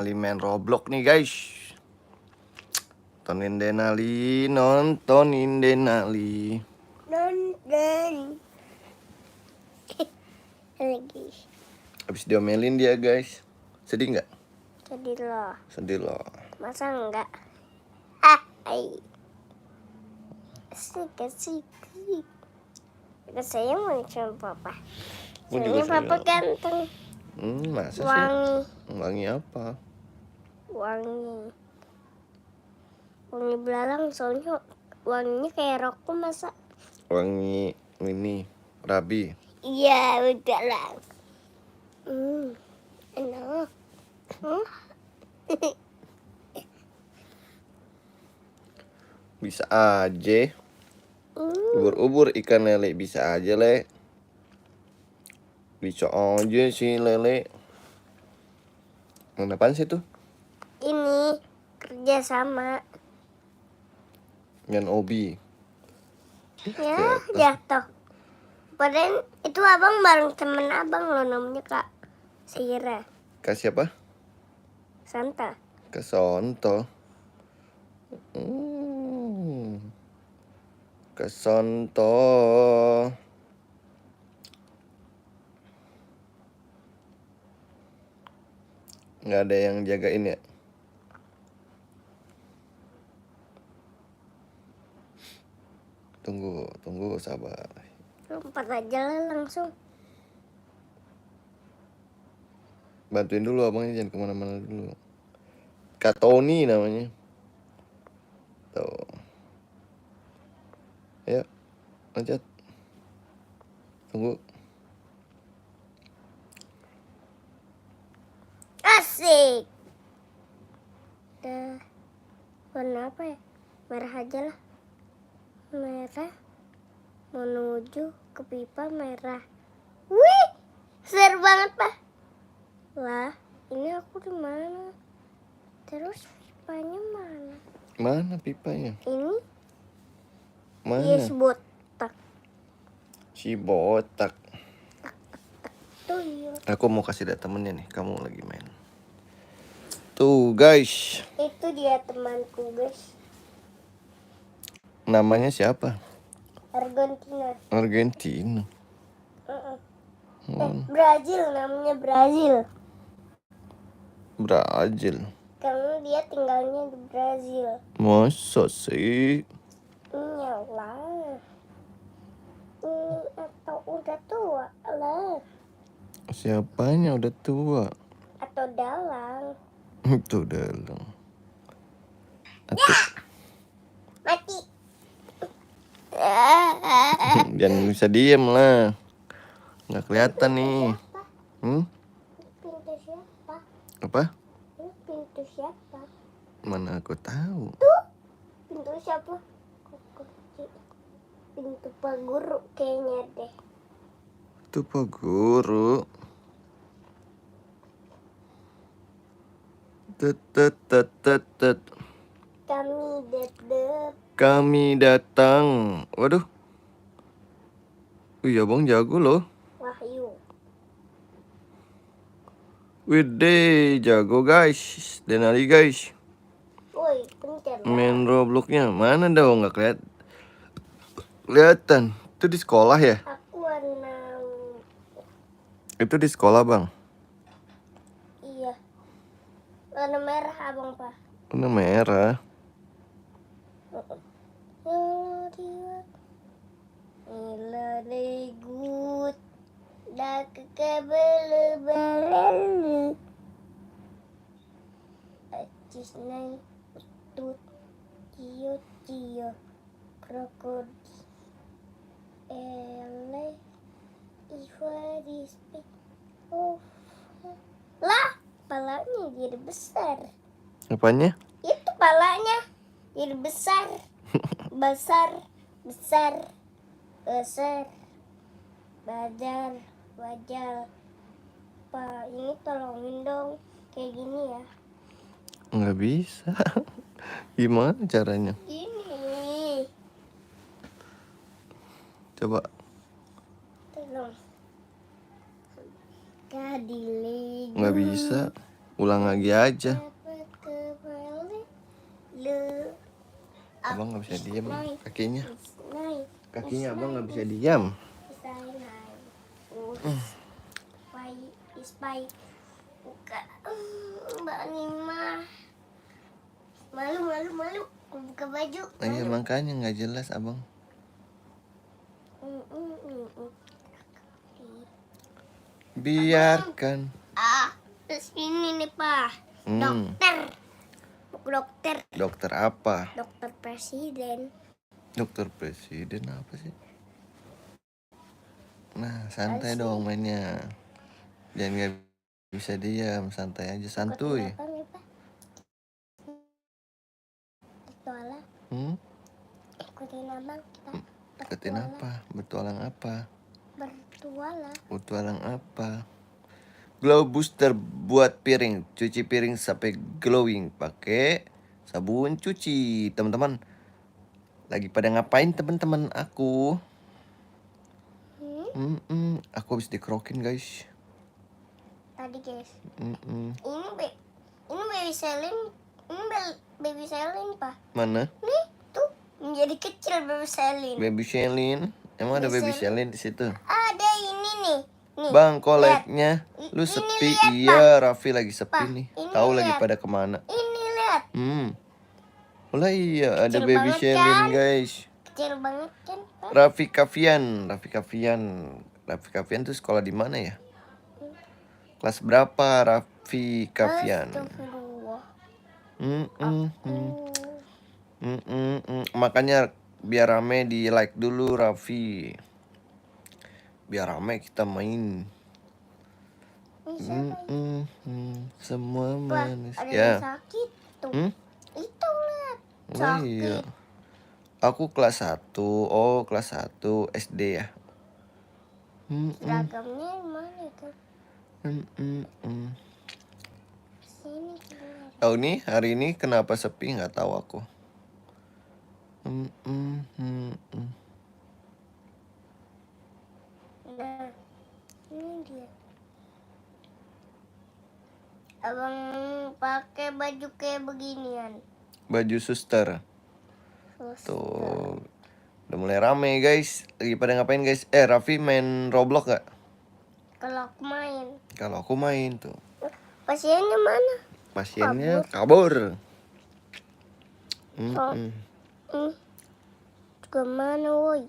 Denali main Roblox nih guys. Nontonin Denali. Nonton. Lagi. Habis diomelin dia guys. Sedih nggak? Sedih loh. Sedih loh. Masa enggak? Asik. Saya mau sama papa. Aku juga Soalnya papa sayang. ganteng. Masa sih? Wangi. Wangi apa? Wangi belalang, soalnya wanginya kayak rokok masa. Wangi ini Rabi. Iya, udah lah. Enak. Bisa aja. Ubur-ubur ikan lele bisa aja le. Bisa aja sih lele. Apaan sih tuh? Ini kerja sama. Yang obi. Ya, jatuh. Padahal itu abang bareng temen abang loh, namanya Kak Sira. Kak siapa? Santa. Kesonto. Kesonto. Nggak ada yang jagain ya? Tunggu sabar. Lompat aja lah langsung. Bantuin dulu abangnya, jangan kemana-mana dulu. Kak Tony namanya. Tuh. Ayo, loncat. Tunggu. Asik. Warna apa ya? Merah aja lah. Merah. Menuju ke pipa merah. Wih, seru banget Pak. Lah, ini aku di mana? Terus pipanya mana? Mana pipanya? Ini? Mana? Yes, botak. Si botak. Tuh iya. Aku mau kasih lihat temennya nih, kamu lagi main. Tuh guys. Itu dia temanku guys. Namanya siapa? Argentina. Hmm. Brazil, namanya Brazil. Brazil. Karena dia tinggalnya di Brazil. Masa sih? Iyalah. Atau udah tua lah. Siapanya udah tua? Atau dalang. Itu dalang. Atau... Mati. Jangan bisa diem lah. Nggak kelihatan nih. Pintu siapa? Apa? Ini pintu siapa? Mana aku tahu. Tuh. Pintu siapa? Pintu Pak Guru kayaknya deh. Itu Pak Guru. Tet. Kami datang. Waduh. Wih, abang jago loh. Wahyu. Widih, jago guys. Denali guys. Woi, pencet. Main Robloxnya mana dong? Nggak kelihatan. Itu di sekolah ya? Aku warna. Itu di sekolah bang. Iya. Warna merah abang Pak. Warna merah. Good. Dah kekebel-bel. Acis nang tut cio krokodil ele iwa dispik lah, palanya jadi besar. Apanya? Itu palanya jadi besar. besar wajar Pak, ini tolongin dong kayak gini ya. Nggak bisa. Gimana caranya? Gini. Coba. Tolong. Kadiling. Nggak bisa. Ulang lagi aja. Le. Abang nggak bisa diam kakinya. Naik. Kakinya abang nggak bisa diam. Ispai. Buka. Mbak Nima. Malu. Aku buka baju. Iya makanya nggak jelas abang. Biarkan. Terus ini nih Pak. Hmm. Dokter. Dokter apa? Dokter presiden. Dokter presiden apa sih? Nah, santai Asli. dong mainnya. Jangan nggak bisa diam, santai aja, santuy. Petualang. Ikutin abang kita. Ikutin apa? Bertualang apa? Bertualang apa? Glow booster buat piring, cuci piring sampai glowing pakai sabun cuci. Teman-teman, lagi pada ngapain teman-teman aku? Aku habis dikerokin guys. Tadi guys. Mm-mm. Ini baby Selin. Ini baby Selin Pak. Mana? Nih tuh menjadi kecil baby Selin. Baby Shelin. Emang ada baby Shelin di situ? Ada ini nih. Bang, koleknya lu Ini sepi. lihat, Iya, Raffi lagi sepi Pak, nih. ini Tahu lagi lihat. pada kemana? Ini lihat. Lah iya, ada Kecil baby banget, Shelin kan? guys. Kecil banget kan Pak? Raffi Kavian tuh sekolah di mana ya? Kelas berapa Raffi Kavian? Astagfirullah. Makanya biar rame di like dulu Raffi. Biar rame kita main. Semua Wah, manis. ada Ya. yang sakit tuh. Itu lihat. Oh iya. Aku kelas 1. Oh, kelas 1 SD ya. Seragamnya mana itu? Sini keluar. Oh nih, hari ini kenapa sepi nggak tahu aku. Nah, ini dia. Abang pakai baju kayak beginian. Baju suster. Tuh. Udah mulai rame guys. Lagi pada ngapain guys? Raffi main Roblox gak? Kalau aku main. Kalau aku main tuh. Pasiennya mana? Pasiennya kabur. Kemana woi?